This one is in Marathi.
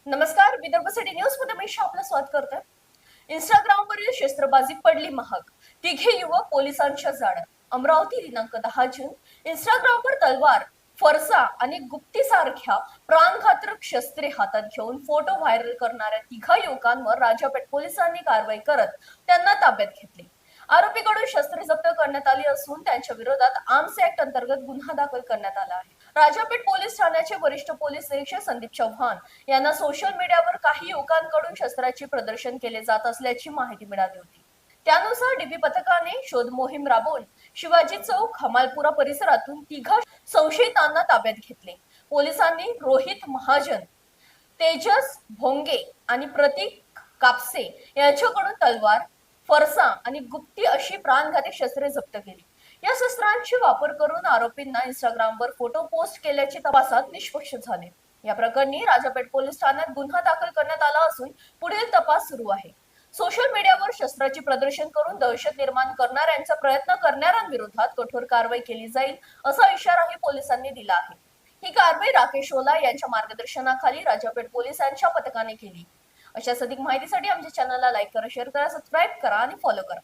नमस्कार, विदर्भ सिटी न्यूज मध्ये मी आपलं स्वागत करते। इंस्टाग्रामवरील शस्त्रबाजी पडली महाग, तिघे युवक पोलिसांच्या जाळ्यात। अमरावती दिनांक 10 जून इंस्टाग्रामवर तलवार, फरसा आणि गुप्तीसारख्या प्राणघातक शस्त्रे हातात घेऊन फोटो व्हायरल करणाऱ्या तिघा युवकांवर राजापेठ पोलिसांनी कारवाई करत त्यांना ताब्यात घेतले। आरोपीकडून शस्त्रे जप्त करण्यात आली असून त्यांच्या विरोधात आर्म्स ऍक्ट अंतर्गत गुन्हा दाखल करण्यात आला आहे। राजापेठ पोलीस ठाण्याचे वरिष्ठ पोलीस निरीक्षक संदीप चव्हाण यांना सोशल मीडियावर काही युवकांकडून शस्त्राचे प्रदर्शन केले जात असल्याची माहिती मिळाली होती। त्यानुसार डीबी पथकाने शोध मोहीम राबवून शिवाजी चौक हमालपुरा परिसरातून तिघा संशयितांना ताब्यात घेतले। पोलिसांनी रोहित महाजन, तेजस भोंगे आणि प्रतीक कापसे यांच्याकडून तलवार, फरसा आणि गुप्ती अशी प्राणघातक शस्त्रे जप्त केली। या शस्त्रांचा वापर करून आरोपींना इंस्टाग्रामवर फोटो पोस्ट केल्याचे तपासात निष्पक्ष झाले। या प्रकरणी राजापेठ पोलीस ठाण्यात गुन्हा दाखल करण्यात आला असून पुढील तपास सुरू आहे। सोशल मीडियावर शस्त्राचे प्रदर्शन करून दहशत निर्माण करणाऱ्यांचा प्रयत्न करणाऱ्यांविरोधात कठोर कारवाई केली जाईल असा इशाराही पोलिसांनी दिला आहे। ही कारवाई राकेश ओला यांच्या मार्गदर्शनाखाली राजापेठ पोलिसांच्या पथकाने केली। अशाच अधिक माहितीसाठी आमच्या चॅनलला लाईक करा, शेअर करा, सबस्क्राईब करा आणि फॉलो करा।